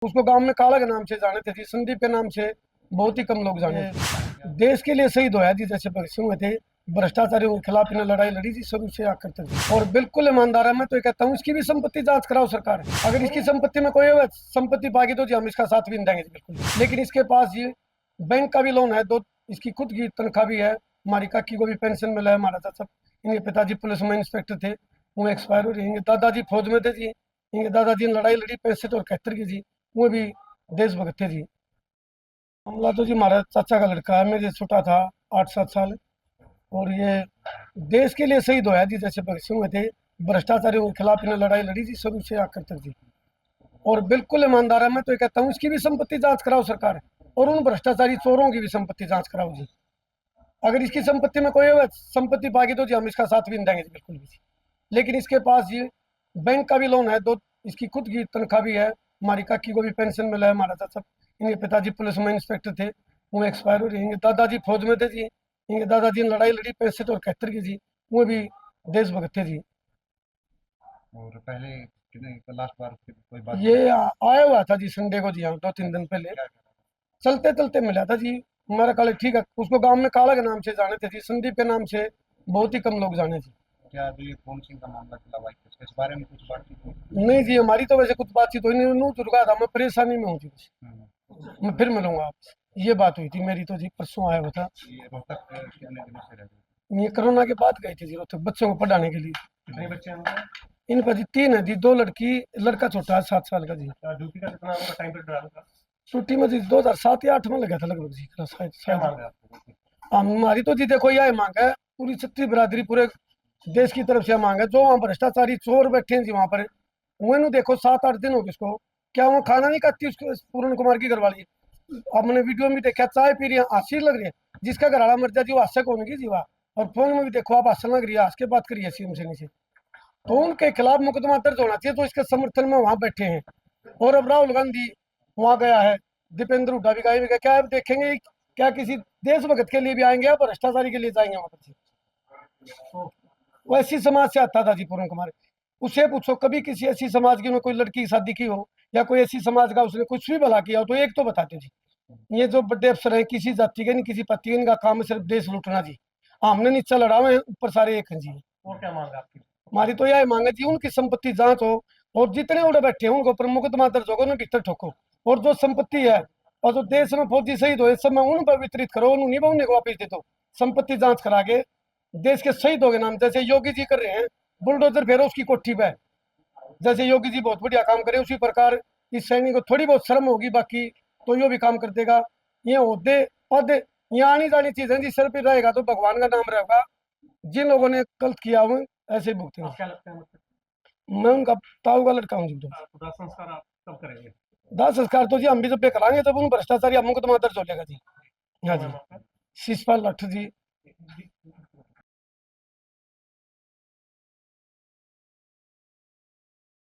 उसको गांव में काला के नाम से जाने थे जी, संदीप के नाम से बहुत ही कम लोग जाने। देश के लिए शहीद होया जी, जैसे भगत सिंह थे, भ्रष्टाचारियों के खिलाफ इन्हें लड़ाई लड़ी जी शुरू से आकर तक, और बिल्कुल ईमानदार है। मैं तो ये कहता हूँ इसकी भी संपत्ति जांच कराओ सरकार। अगर इसकी संपत्ति में कोई संपत्ति पाएगी तो जी हम इसका साथ भी नहीं देंगे जी, बिल्कुल। लेकिन इसके पास जी बैंक का भी लोन है, दो इसकी खुद की तनख्वाह भी है, हमारी काकी को भी पेंशन मिला है, हमारा चाचा, इनके पिताजी पुलिस में इंस्पेक्टर थे, वो एक्सपायर हो रहे हैं, दादाजी फौज में थे जी, इनके दादाजी ने लड़ाई लड़ी 65 और 71 की जी, वो भी देशभक्त थे जी। हमला तो जी हमारा चाचा का लड़का है, मेरे छोटा था 8-7 साल, और ये देश के लिए शहीद होया जी, जैसे भगत सिंह थे, भ्रष्टाचारियों के खिलाफ इन्हें लड़ाई लड़ी जी शुरू से आकर तक जी, और बिल्कुल ईमानदार है। मैं तो ये कहता हूँ इसकी भी संपत्ति जांच कराओ सरकार, और उन भ्रष्टाचारी चोरों की भी संपत्ति जांच कराओ जी। अगर इसकी संपत्ति में कोई संपत्ति पाएगी तो जी हम इसका साथ भी नहीं देंगे जी, बिल्कुल भी। लेकिन इसके पास जी बैंक का भी लोन है, दो इसकी खुद की तनख्वाह भी है, हमारी काकी को भी पेंशन मिला है, हमारा चाचा, इनके पिताजी पुलिस में इंस्पेक्टर थे, वो एक्सपायर हो रहे हैं, दादाजी फौज में थे जी, इनके दादाजी ने लड़ाई लड़ी 65 और 71 की जी, वो भी देशभक्त थे जी। और पहले कितने लास्ट बार कोई बात ये आया हुआ था जी संडे को जी, हाँ 2-3 दिन पहले क्या करा? चलते चलते मिला था जी। हमारा काले ठीक है, उसको गांव में काला के नाम से जाने थे जी, संदीप के नाम से बहुत ही कम लोग जाने थे। क्या दिलीप कौन सिंह का मामला चला हुआ है, इस बारे में कुछ बातचीत हुई? नहीं जी, हमारी तो वैसे कुछ बातचीत हुई नहीं, नू दुर्गा था, मैं परेशानी में हूँ जी कुछ, मैं फिर मिलूंगा आपसे, ये बात हुई थी मेरी तो जी, परसों आया हुआ था। ये रोहतक कितने दिनों से रह रहे हो? ये कोरोना के बाद गए थे जी रोहतक बच्चों को पढ़ाने के लिए। कितने बच्चे हैं उनके? इनका जी 3 है जी, 2 लड़की, लड़का छोटा है 7 साल का जी। ड्यूटी का कितना आपका टाइम पीरियड डाला था? छुट्टी में जी 2007 या 8 में लगा था लगभग जी, शायद क्या शायद। मांग है आपको? हमारी तो जी देखो यह मांग है, पूरी छत्तीस बिरादरी पूरे देश की तरफ से मांग है, जो वहाँ भ्रष्टाचारी चोर बैठे हैं जी वहाँ पर, वो देखो 7-8 दिन हो गए उसको, क्या वो खाना नहीं खाती उसको, पूर्ण कुमार की घरवाली, हमने वीडियो में देखा चाय पी रही है, हंसी लग रही है, जिसका घरवाला मर जाए जी वो हंसक होने की जीवा, और फोन में भी देखो आप हंसने लग रही है, हंस के बात करिए सीएम से नीचे, तो उनके खिलाफ मुकदमा दर्ज होना चाहिए, तो इसके समर्थन में वहां बैठे हैं। और अब राहुल गांधी वहां गया है, दीपेंद्र हुड्डा भी गए, क्या अब देखेंगे क्या किसी देशभक्त के लिए भी आएंगे या भ्रष्टाचारी के लिए जाएंगे वहां पर? वो ऐसी समाज से आता था जी पूर्ण कुमार, उससे पूछो कभी किसी ऐसी समाज की में कोई लड़की की शादी की हो, या कोई ऐसी समाज का उसने कुछ भी भला किया हो, तो एक तो बताते जी। ये जो बड़े अफसर हैं किसी जाति के नहीं किसी पति के, इनका काम है सिर्फ देश लूटना जी, हमने नीचा लड़ा हुए हैं, ऊपर सारे एक हैं जी। और क्या मांग है आपकी? हमारी तो यह मांग है जी उनकी संपत्ति जांच हो, और जितने उड़े बैठे हैं उनको ऊपर मुकदमा दर्ज होगा, उन्हें भीतर ठोको, और जो संपत्ति है और जो देश में फौजी शहीद हुए सब में उन पर वितरित करो, उन्हें नहीं उन्हें को वापिस दे दो। संपत्ति जांच करा के देश के शहीदों के नाम, जैसे योगी जी कर रहे हैं, बुलडोजर फेरो उसकी कोठी पे, जैसे योगी जी बहुत बढ़िया काम करे, उसी प्रकार इस सैनिक को थोड़ी बहुत शर्म होगी, बाकी तो यो भी काम कर देगा। ये होते पद यहाँ आनी जानी चीजें जी, सर पे रहेगा तो भगवान का नाम रहेगा, जिन लोगों ने गलत किया हुआ ऐसे भुगतेंगे। क्या लगता है मतलब मैं उनका ताऊ का लड़का हूँ जी। दाह संस्कार आप कब करेंगे? दाह संस्कार तो जी हम भी जब पे कराएंगे तब उन भ्रष्टाचारी मुकदमा दर्ज हो जाएगा जी। हाँ जी, शिषपाल लठ जी।